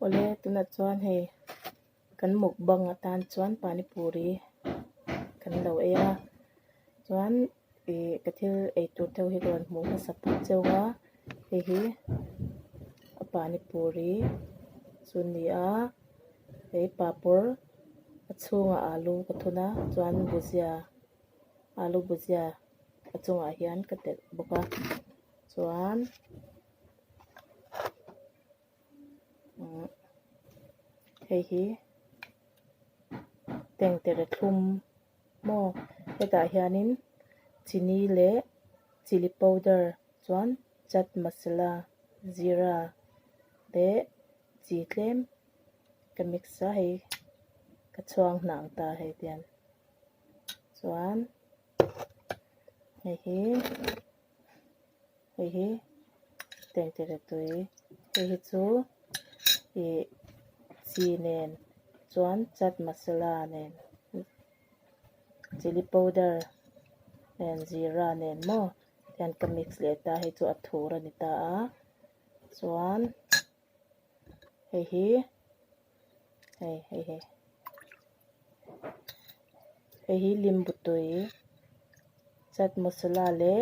ole tuna chuan hei kan mukbang atan chuan Panipuri kan lo eya chuan kathil ei tur theuh hi kan hmu ka saput cheunga hi Panipuri chun ni a hei papur achunga alu ka thuna chuan alu bhujia achunga hian ka tel boka chuan hei hi tengtere thlum mo heta hianin chini le chili powder chuan chat masala zira le chi tlem ka mix a hei ka chuang hnang ta hei tian chuan hei hi tengtere tui hei hi chu chi nen chuan chat masala nen chili powder nen zira nen mo tian ka mix le ta hei chu a thur ani ta a chuan hei hi limbu tui chat masala le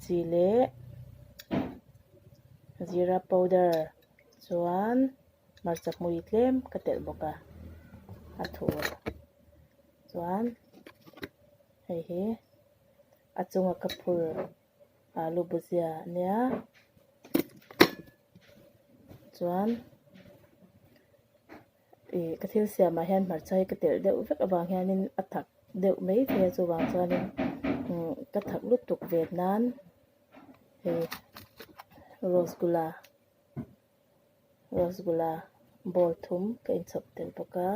chi le zira powder chuan marchak mui tlem ka tel boka a thur chuan hei hi achunga ka phur alu bhujia nia chuan kathil siam a hian marchai ka tel deuh vek awang hianin a thak deuh mai thei chuwang chuanin ka thak lut tuk ve nan hei rosgula bol thum ka in chhawp tel boka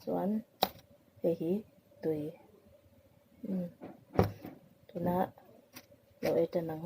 chuan hei hi tui tuna lo eta nang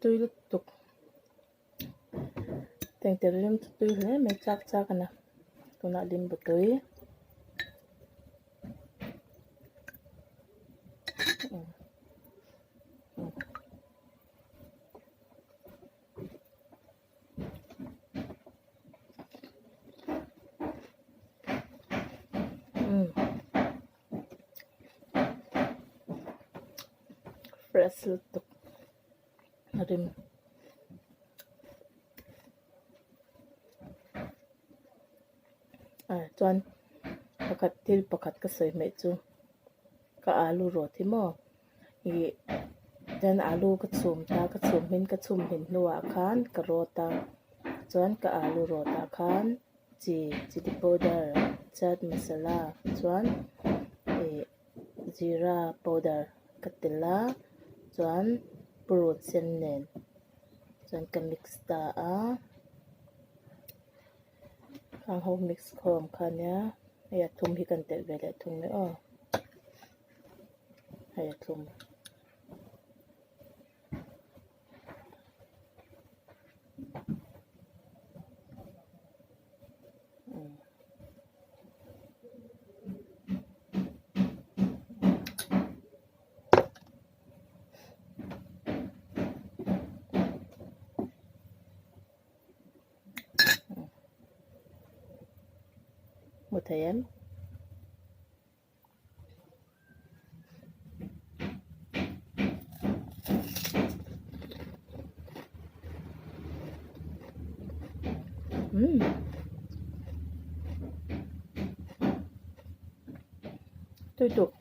tui lut tuk tengtere lim tui hle me chak ana tuna lim bu tui fresh lut tuk rim chuan pakhat til pakhat ka soi mai chu ka alu ro thi mo then alu ka chum hin nuwa khan ka ro ta chuan ka alu ro ta khan chili powder chat masala chuan zira powder ka tela chuan purut sen nen chuan ka mix ta a ang ho mix khom khania ya thum hi kan tel vele thum me hay thum một thèm tôi tục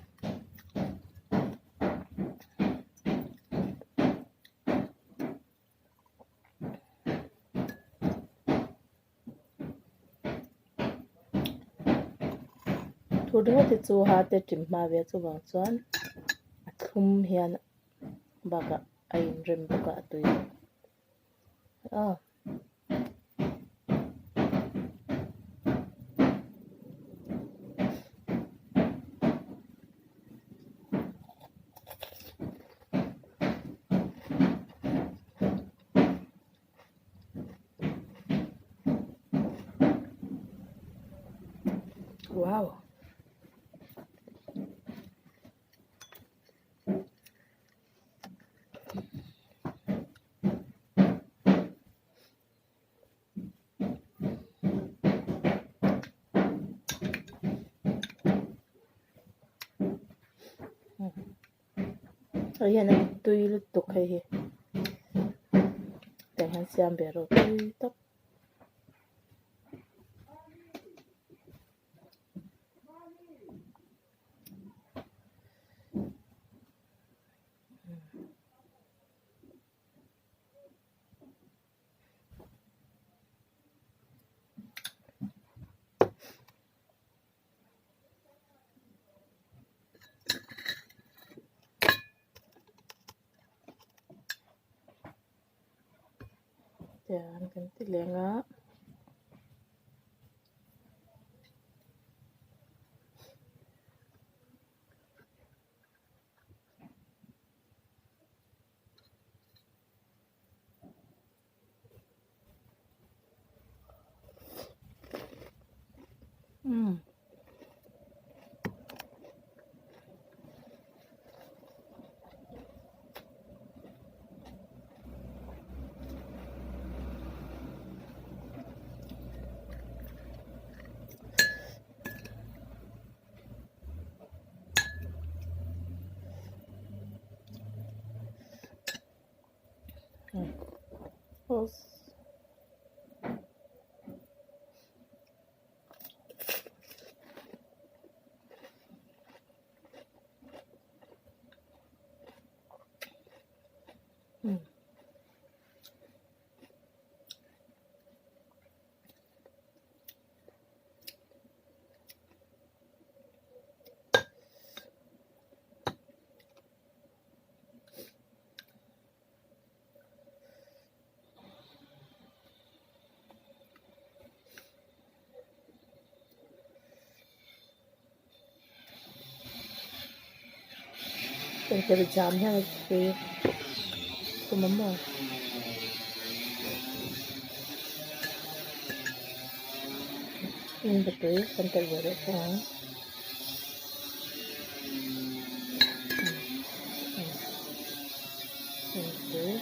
thu đó thì chú ha te trim ma ve chu wang chuan a thum hian baka ai rem baka tui Wow. Ayan ang tuyulutok hay. Tengan siyang bero tuyulutok. Yan, ganti lenga. Tapos, Pero jam niya nagpapay. Kumamo. Yung betul, kantal bere po. Okay.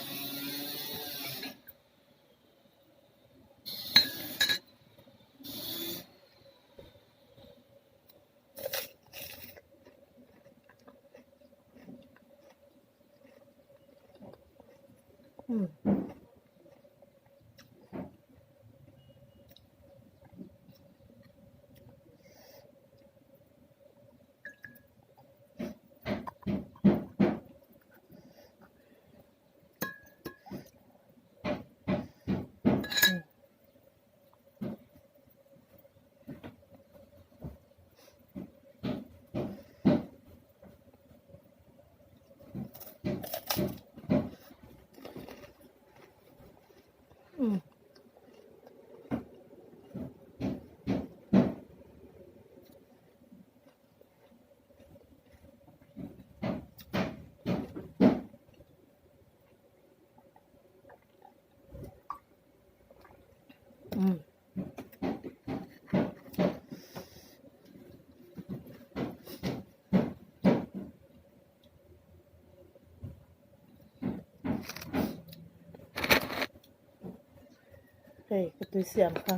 Okay, katoy siyam ka.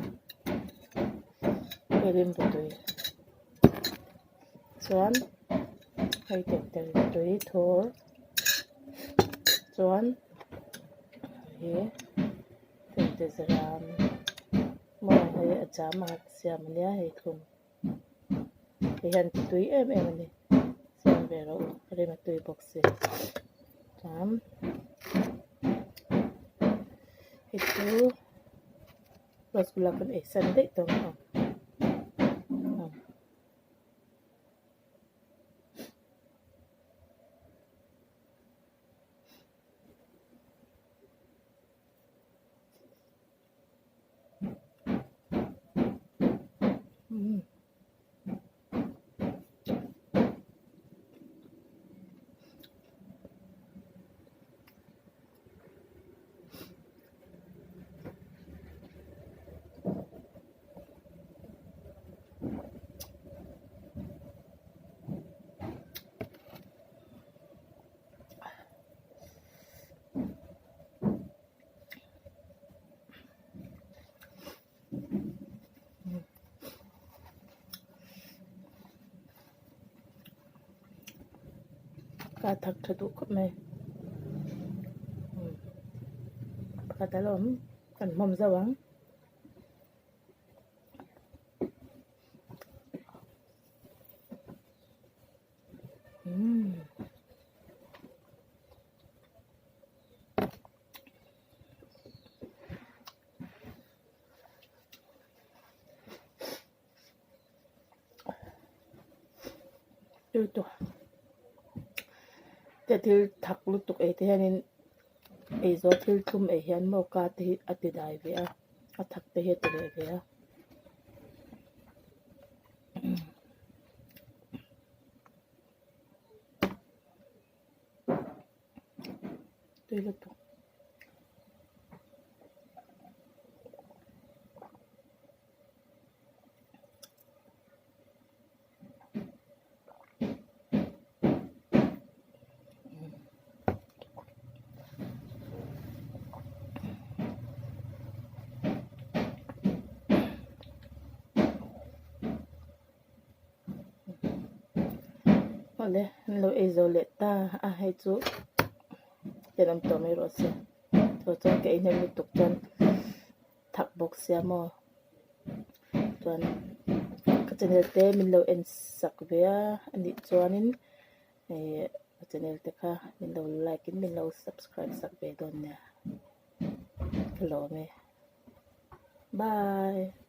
Pwede mo katoy. Soan. Hay katoy katoy thor. Soan. Okay. Tente seram. Mo hay acham mak siyam niya hay kum. Iyan katoy ni. Siyam bero. Kare matoy boxe. Jam. Itu rosgula kan sandai to. กาทักทะดุก็ไม่กาตะลมกันมอมสว่างดูตัวแต่ที่ทักลุตุกไอ้ที่นี่ไอ้จอที่ทุ่มไอ้เห็นโมกาที่อติได้เบียทักไปเหตุเลยเบียดูลุตุกเลยเราเอโซเลต้าให้จูจะนำตัวไม่รอดเสียตัวจนแกอินเนมิตุกจนทักบกเสียมอจนก็จะเนลเตมินเราเอ็นสักเบียอันนี้จวนนินก็จะเนลเตค่ะมินเราไลค์มินเรา subscribe สักเบียโดนเนี่ยฮัลโหลไหมบาย